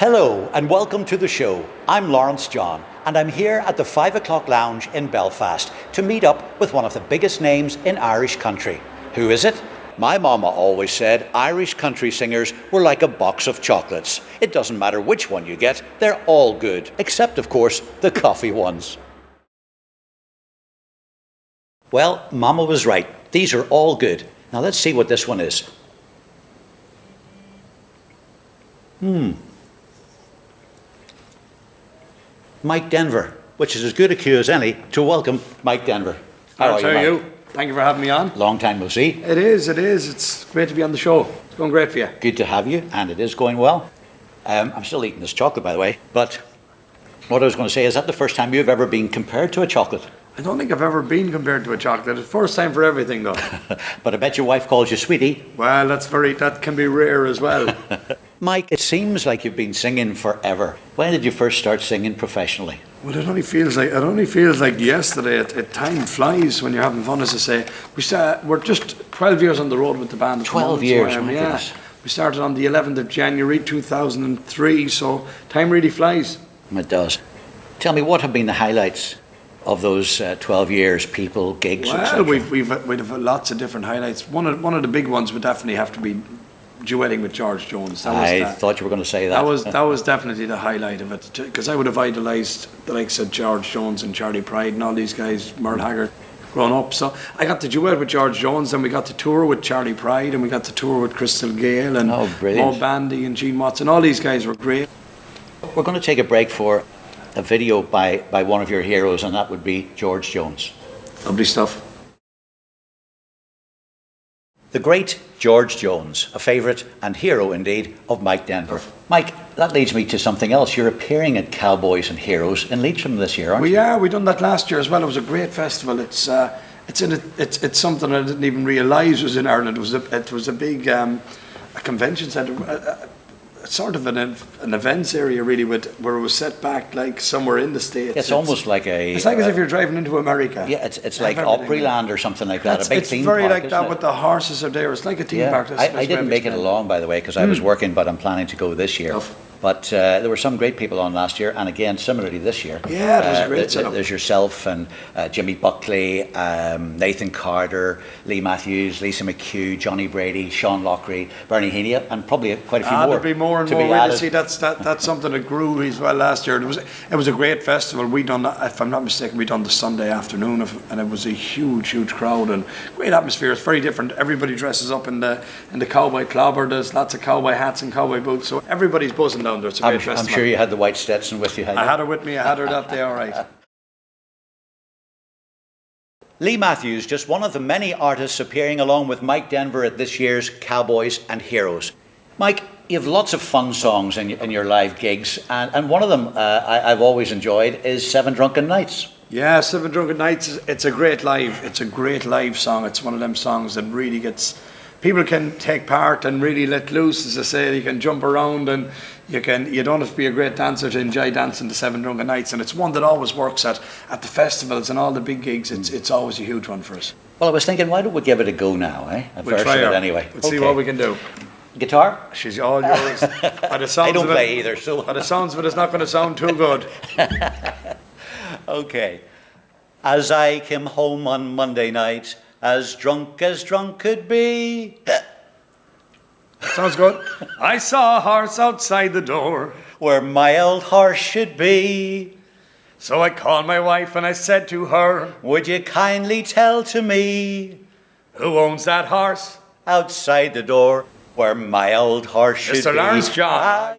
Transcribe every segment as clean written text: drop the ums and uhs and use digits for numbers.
Hello and welcome to the show. I'm Lawrence John and I'm here at the 5 O'Clock Lounge in Belfast to meet up with one of the biggest names in Irish country. Who is it? My mama always said Irish country singers were like a box of chocolates. It doesn't matter which one you get, they're all good, except of course the coffee ones. Well, mama was right. These are all good. Now let's see what this one is. Mike Denver, which is as good a cue as any to welcome Mike Denver. How are you? Thank you for having me on. Long time no see. It is. It's great to be on the show. It's going great for you. Good to have you, and it is going well. I'm still eating this chocolate, by the way, but what I was going to say, is that the first time you've ever been compared to a chocolate? I don't think I've ever been compared to a chocolate. It's first time for everything, though. But I bet your wife calls you sweetie. Well, that can be rare as well. Mike, it seems like you've been singing forever. When did you first start singing professionally? Well, it only feels like yesterday. Time flies when you're having fun, as I say. We're just 12 years on the road with the band. 12 years, my goodness. We started on the 11th of January 2003, so time really flies. It does. Tell me, what have been the highlights of those 12 years, people, gigs, Well, etc.? we've had lots of different highlights. One of the big ones would definitely have to be duetting with George Jones. I thought you were going to say that. That was definitely the highlight of it, because I would have idolised the likes of George Jones and Charlie Pride and all these guys, Merle Haggard, growing up. So I got to duet with George Jones, then we got to tour with Charlie Pride, and we got to tour with Crystal Gale and Mo Bandy and Gene Watson. All these guys were great. We're going to take a break for a video by one of your heroes, and that would be George Jones. Lovely stuff. The great George Jones, a favourite and hero indeed of Mike Denver. Mike, that leads me to something else. You're appearing at Cowboys and Heroes in Leitrim this year, aren't you? We are. We done that last year as well. It was a great festival. It's something I didn't even realise was in Ireland. It was a big a convention centre. Sort of an events area, really, where it was set back like somewhere in the States. It's almost like it's like as if you're driving into America. Yeah, it's like Opryland or something like that. A big theme park. It's very like that, with the horses are there. It's like a theme park. I didn't make it along, by the way, because I was working, but I'm planning to go this year. But there were some great people on last year, and again, similarly this year. Yeah, it was a great setup. There's yourself and Jimmy Buckley, Nathan Carter, Lee Matthews, Lisa McHugh, Johnny Brady, Sean Lockery, Bernie Heaney, and probably quite a few more. There'll be more and more. See, that's something that grew as well last year. It was a great festival. We done, if I'm not mistaken, we done the Sunday afternoon, and it was a huge crowd and great atmosphere. It's very different. Everybody dresses up in the cowboy clobber. There's lots of cowboy hats and cowboy boots, so everybody's buzzing down there. It's a great festival. I'm sure you had the white Stetson with you. I had her with me. I had her that day. All right. Lee Matthews, just one of the many artists appearing along with Mike Denver at this year's Cowboys and Heroes. Mike, you have lots of fun songs in your live gigs, and one of them I've always enjoyed is 7 Drunken Nights. Yeah, 7 Drunken Nights. It's a great live song. It's one of them songs that really gets people can take part and really let loose, as I say. You can jump around, and you don't have to be a great dancer to enjoy dancing to 7 Drunken Nights, and it's one that always works at the festivals and all the big gigs. It's always a huge one for us. Well, I was thinking, why don't we give it a go now, eh? We'll try it anyway. We'll see what we can do. Guitar? She's all yours. I don't play either, so... By the sounds of it, it's not going to sound too good. Okay. As I came home on Monday night, as drunk could be... Sounds good. I saw a horse outside the door, where my old horse should be. So I called my wife and I said to her, would you kindly tell to me, who owns that horse outside the door, where my old horse should be? Mr. Lawrence John.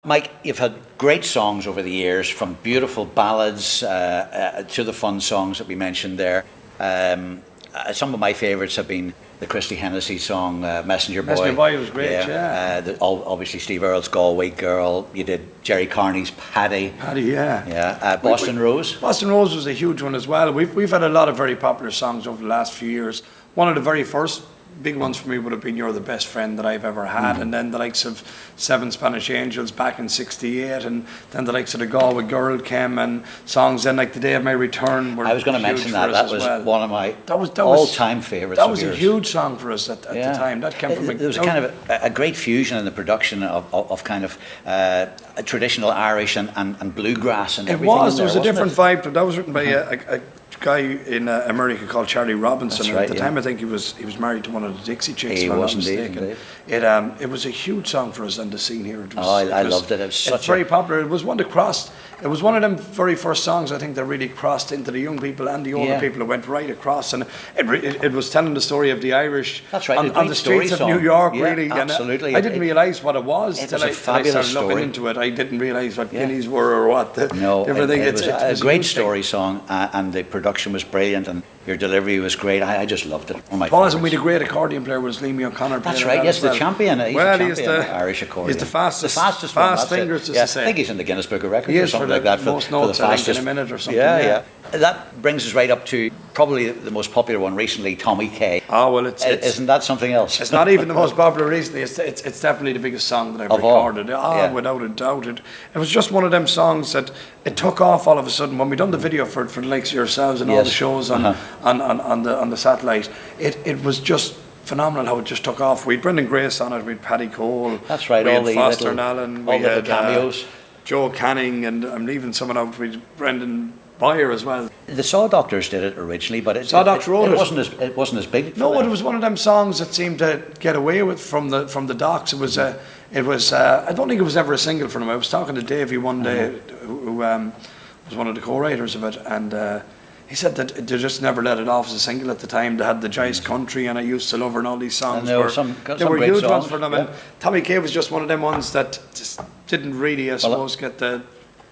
Mike, you've had great songs over the years, from beautiful ballads to the fun songs that we mentioned there. Some of my favourites have been the Christy Hennessy song, Messenger Boy. Messenger Boy was great, yeah. Obviously Steve Earle's Galway Girl. You did Jerry Carney's Paddy. Paddy, yeah. Yeah. Boston Rose. Boston Rose was a huge one as well. We've had a lot of very popular songs over the last few years. One of the very first big ones for me would have been You're the Best Friend That I've Ever Had, and then the likes of Seven Spanish Angels back in '68, and then the likes of The Galway Girl came, and songs then like The Day of My Return were I was going to huge mention for that. us That was as well. one of my That was all-time favourites. That was of a yours. huge song for us at the time. That came from There was kind of a great fusion in the production of kind of traditional Irish and bluegrass and everything. There was a different it? vibe. That was written by a guy in America called Charlie Robinson. That's right, at the time, I think he was married to one of the Dixie Chicks. He if I'm was not indeed. mistaken. It was a huge song for us on the scene here. It was, I loved it. It was such very popular. It was one that crossed. It was one of them very first songs I think that really crossed into the young people and the older people. It went right across, and it was telling the story of the Irish. That's right, on the streets of New York. Really, absolutely. And I didn't realise what it was It till was a I fabulous started looking story. into it. I didn't realise what guineas were or what. Everything. It was a great huge thing. story song, and the production was brilliant, and your delivery was great. I just loved it. One of my Pause, and we favourites. had a great accordion player was Liam O'Connor. That's right. Yes, the champion. He's Well, the he's champion the of Irish accordion. He's the fastest one, fast that's it. fingers, as Yeah, I say. I think he's in the Guinness Book of Records He or is something for like that. most for notes, the I think, fastest. in a minute or something. Yeah. That brings us right up to probably the most popular one recently, Tommy K. Oh well, it's Isn't that something else? It's not even the most popular recently. It's definitely the biggest song that I've Of all. recorded. Without a doubt. It was just one of them songs that it took off all of a sudden when we done the video for the likes of yourselves and all the shows on the satellite. It was just phenomenal how it just took off. We'd Brendan Grace on it. We'd Paddy Cole. That's right. We All had the Foster little, and Allen. all We the had cameos. Joe Canning, and I'm leaving someone out. We had Brendan Boyer as well. The Saw Doctors did it originally, but it wrote it. It wasn't as big. No, for them. it was one of them songs that seemed to get away with from the Docs. It was I don't think it was ever a single for them. I was talking to Davey one day, who was one of the co-writers of it, and he said that they just never let it off as a single at the time. They had the Jice Country and I Used to Love Her and all these songs. And there were some they were great huge songs, ones for them. yeah. And Tommy K was just one of them ones that just didn't really, I suppose, get the.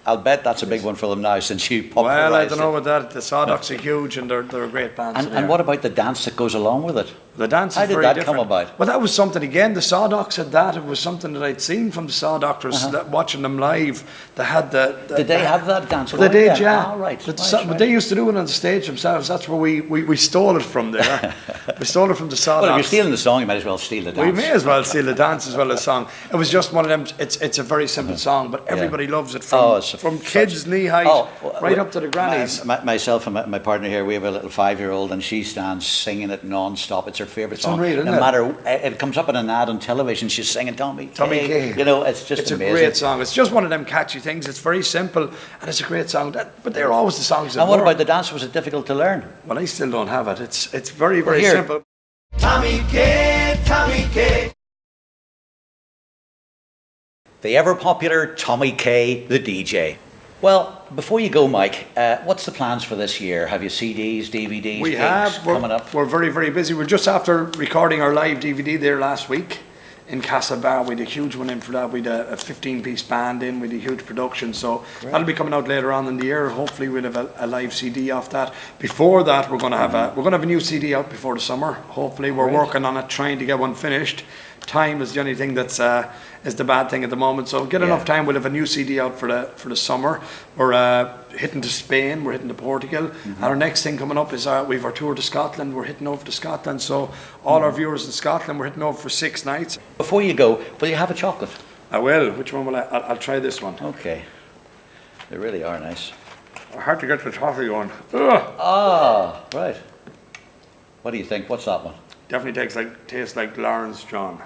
I'll bet that's a big one for them now since you popularised Well, I don't know it. about that. The Sawdocks are huge and they're a great band. And what about the dance that goes along with it? The dance How is did very that different. come about? Well, that was something again. The Sawdocks had that. It was something that I'd seen from the Sawdoctors watching them live. They had the Did they have that dance? Well, they going? did, yeah. Ah, right. But they used to do it on the stage themselves. That's where we stole it from there. We stole it from the Sawdocks. Well, if you're stealing the song, you might as well steal the dance. We may as well steal the dance as well as song. It was just one of them. It's a very simple song, but everybody loves it from kids knee height right up to the grannies. Myself and my partner here, we have a little 5-year-old, and she stands singing it non-stop. It's her favourite song. Unreal, isn't no it? matter, it comes up in an ad on television, she's singing Tommy K. You know, it's just amazing. It's a great song. It's just one of them catchy things. It's very simple, and it's a great song. But they're always the songs that And what work. about the dance? Was it difficult to learn? Well, I still don't have it. It's very, very Here. simple. Tommy K, Tommy K. The ever-popular Tommy K, the DJ. Well, before you go, Mike, what's the plans for this year? Have you CDs, DVDs, We gigs have. coming up? We're very, very busy. We're just after recording our live DVD there last week in Castlebar. We had a huge one in for that. We had a 15-piece band in. We had a huge production. So that'll be coming out later on in the year. Hopefully we'll have a live CD off that. Before that, we're going to have a new CD out before the summer. Hopefully we're working on it, trying to get one finished. Time is the only thing that's is the bad thing at the moment. So get enough time. We'll have a new CD out for the summer. We're hitting to Spain. We're hitting to Portugal. And our next thing coming up is we've our tour to Scotland. We're hitting over to Scotland. So all our viewers in Scotland, we're hitting over for 6 nights. Before you go, will you have a chocolate? I will. Which one will I? I'll try this one. Okay. They really are nice. Hard to get the toffee on. Ah, right. What do you think? What's that one? Definitely tastes like Lawrence John.